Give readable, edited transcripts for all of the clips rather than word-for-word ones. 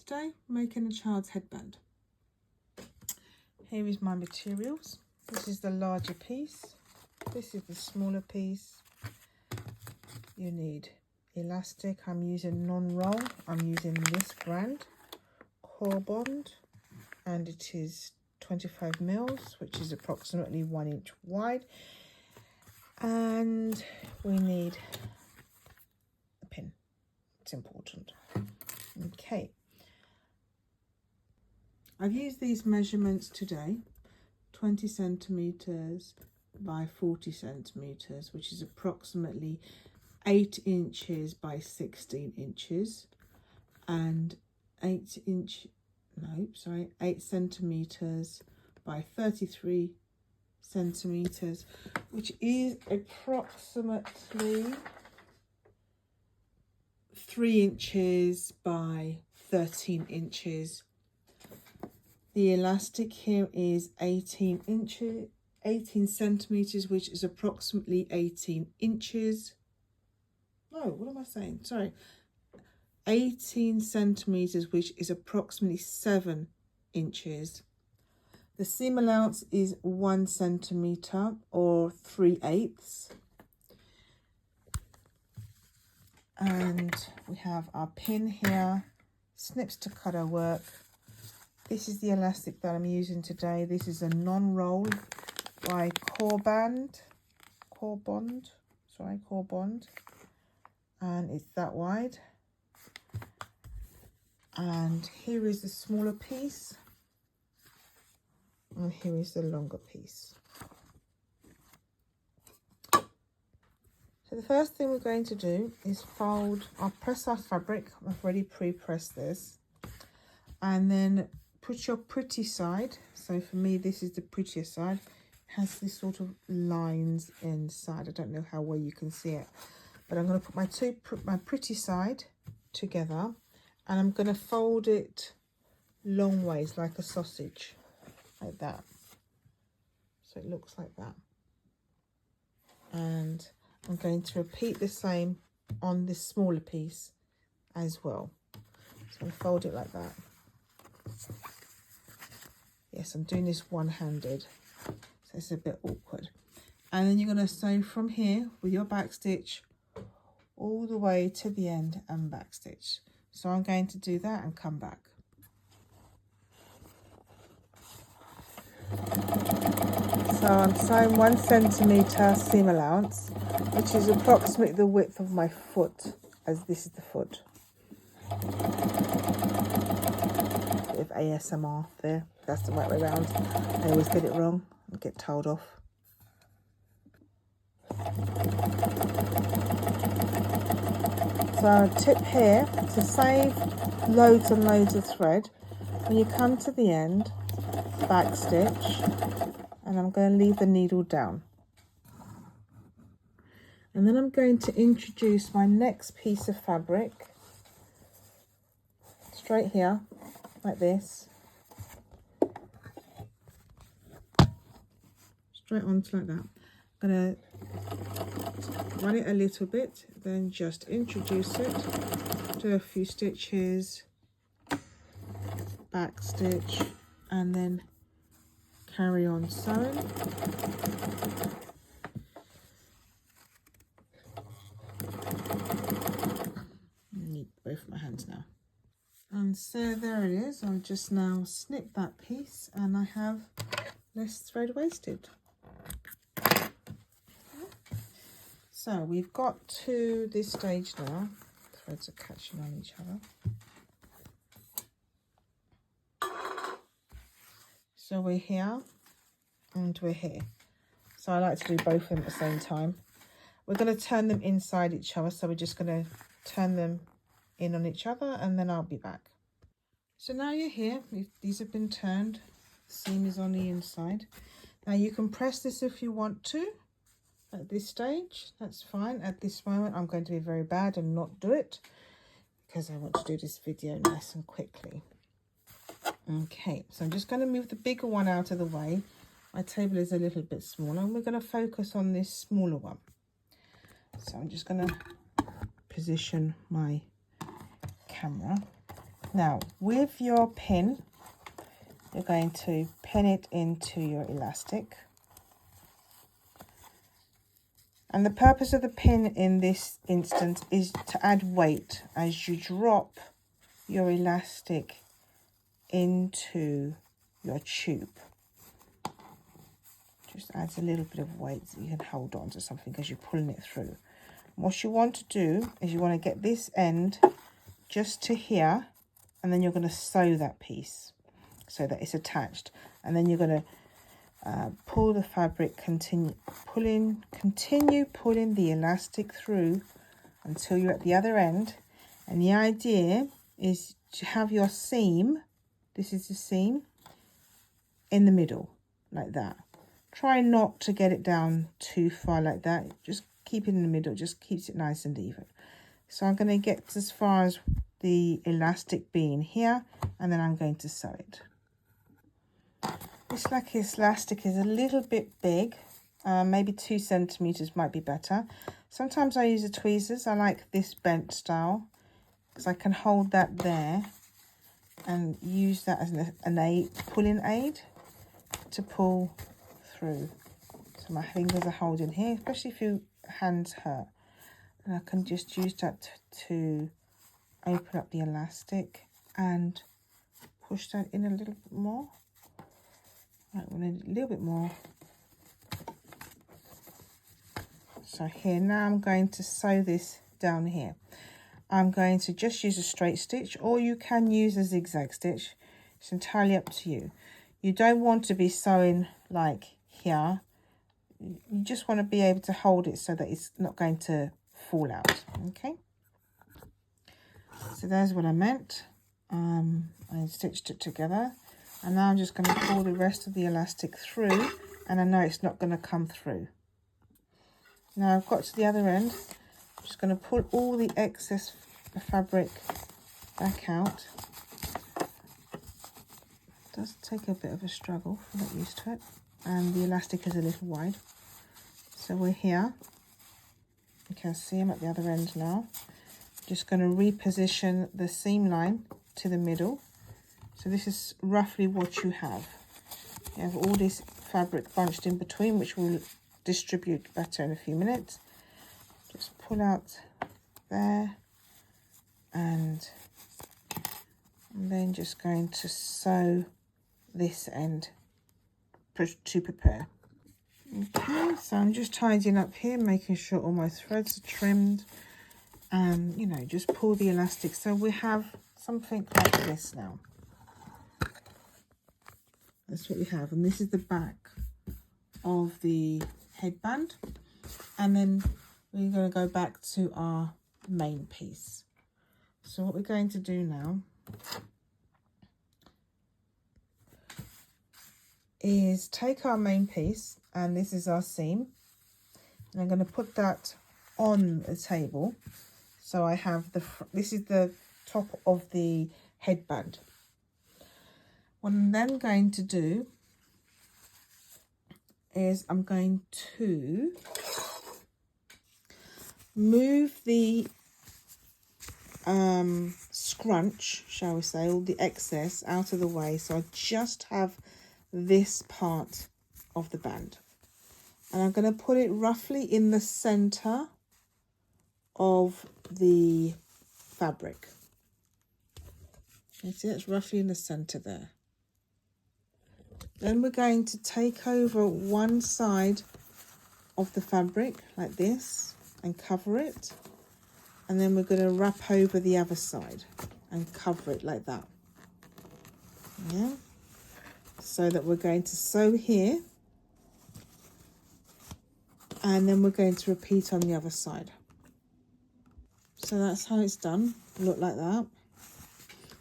today, making a child's headband. Here is my materials. This is the larger piece. This is the smaller piece. You need elastic. I'm using non-roll. I'm using this brand, Headband, and it is 25 mils, which is approximately 1 inch wide. And we need a pin. It's important. Okay. I've used these measurements today, 20 centimeters by 40 centimeters, which is approximately 8 inches by 16 inches, and 8 centimeters by 33 centimeters, which is approximately 3 inches by 13 inches. The elastic here is 18 centimeters, which is approximately 18 inches. No, what am I saying? Sorry. 18 centimeters, which is approximately 7 inches. The seam allowance is 1 centimeter or 3/8. And we have our pin here, snips to cut our work. This is the elastic that I'm using today. This is a non-roll by Headband, and it's that wide. And here is the smaller piece, and here is the longer piece. So the first thing we're going to do is fold. I'll press our fabric. I've already pre-pressed this, and then put your pretty side. So for me, this is the prettier side. It has this sort of lines inside. I don't know how well you can see it, but I'm going to put my pretty side together, and I'm going to fold it long ways like a sausage, like that. So it looks like that. And I'm going to repeat the same on this smaller piece as well. So I'm going to fold it like that. Yes, I'm doing this one-handed, so it's a bit awkward. And then you're going to sew from here with your back stitch all the way to the end and back stitch. So I'm going to do that and come back. So I'm sewing 1 centimeter seam allowance, which is approximately the width of my foot, as this is the foot. Bit of ASMR there. That's the right way around. I always get it wrong and get told off. So a tip here to save loads and loads of thread. When you come to the end, back stitch, and I'm going to leave the needle down. And then I'm going to introduce my next piece of fabric straight here, like this. Straight onto like that. I'm going to run it a little bit, then just introduce it, do a few stitches, back stitch, and then carry on sewing. I need both of my hands now. And so there it is. I'll just now snip that piece and I have less thread wasted. So we've got to this stage now. Threads are catching on each other. So we're here and we're here. So I like to do both of them at the same time. We're going to turn them inside each other. So we're just going to turn them in on each other and then I'll be back. So now you're here. These have been turned. The seam is on the inside. Now you can press this if you want to. At this stage, that's fine. At this moment, I'm going to be very bad and not do it because I want to do this video nice and quickly. Okay, so I'm just going to move the bigger one out of the way. My table is a little bit smaller and we're going to focus on this smaller one. So I'm just going to position my camera Now with your pin, you're going to pin it into your elastic. And the purpose of the pin in this instance is to add weight as you drop your elastic into your tube. Just adds a little bit of weight so you can hold on to something as you're pulling it through. What you want to do is you want to get this end just to here, and then you're going to sew that piece so that it's attached, and then you're going to pull the fabric, continue pulling the elastic through until you're at the other end. And the idea is to have your seam, this is the seam, in the middle like that. Try not to get it down too far like that, just keep it in the middle, just keeps it nice and even. So I'm going to get as far as the elastic being here, and then I'm going to sew it. This elastic is a little bit big, maybe 2 centimeters might be better. Sometimes I use the tweezers. I like this bent style because I can hold that there and use that as an pulling aid to pull through. So my fingers are holding here, especially if your hands hurt. And I can just use that to open up the elastic and push that in a little bit more. Right, we need a little bit more. So here, now I'm going to sew this down here. I'm going to just use a straight stitch, or you can use a zigzag stitch. It's entirely up to you. You don't want to be sewing like here. You just want to be able to hold it so that it's not going to fall out. Okay. So there's what I meant. I stitched it together. And now I'm just going to pull the rest of the elastic through, and I know it's not going to come through. Now I've got to the other end. I'm just going to pull all the excess fabric back out. It does take a bit of a struggle, I'm not used to it. And the elastic is a little wide. So we're here. You can see I'm at the other end now. Just going to reposition the seam line to the middle. So this is roughly what you have. You have all this fabric bunched in between, which will distribute better in a few minutes. Just pull out there, and I'm then just going to sew this end to prepare. Okay, so I'm just tidying up here, making sure all my threads are trimmed, and you know, just pull the elastic. So we have something like this now. That's what we have, and this is the back of the headband, and then we're going to go back to our main piece. So what we're going to do now is take our main piece, and this is our seam, and I'm going to put that on the table. So I have this is the top of the headband. What I'm then going to do is I'm going to move the scrunch, shall we say, all the excess out of the way, so I just have this part of the band, and I'm going to put it roughly in the center of the fabric. You see, it's roughly in the center there. Then we're going to take over one side of the fabric like this and cover it, and then we're going to wrap over the other side and cover it like that. Yeah, so that we're going to sew here, and then we're going to repeat on the other side. So that's how it's done, look like that.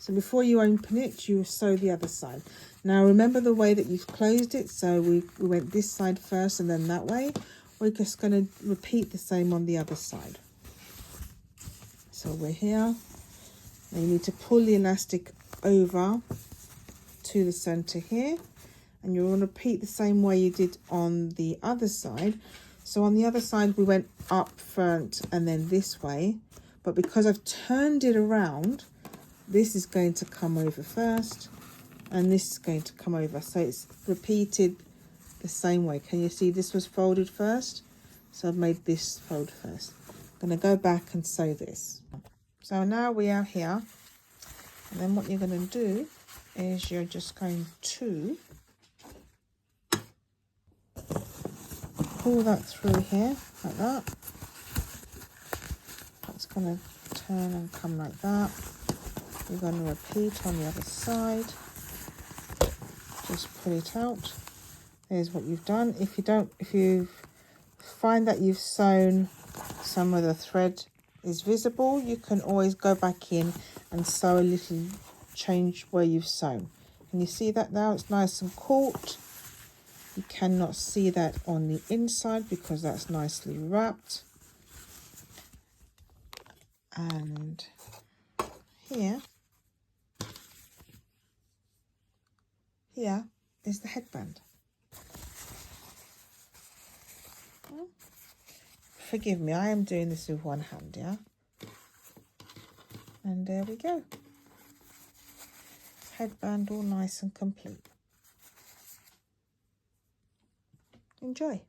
So before you open it, you sew the other side. Now remember the way that you've closed it, so we went this side first and then that way. We're just going to repeat the same on the other side. So we're here. Now you need to pull the elastic over to the center here, and you're going to repeat the same way you did on the other side. So on the other side we went up front and then this way, but because I've turned it around, this is going to come over first and this is going to come over, so it's repeated the same way. Can you see this was folded first? So I've made this fold first. I'm going to go back and sew this. So now we are here, and then what you're going to do is you're just going to pull that through here like that. That's going to turn and come like that. You're going to repeat on the other side. Just pull it out. There's what you've done. If you find that you've sewn some of the thread is visible, you can always go back in and sew a little, change where you've sewn. Can you see that now? It's nice and caught. You cannot see that on the inside because that's nicely wrapped. And here is the headband. Forgive me, I am doing this with one hand, yeah? And there we go. Headband all nice and complete. Enjoy.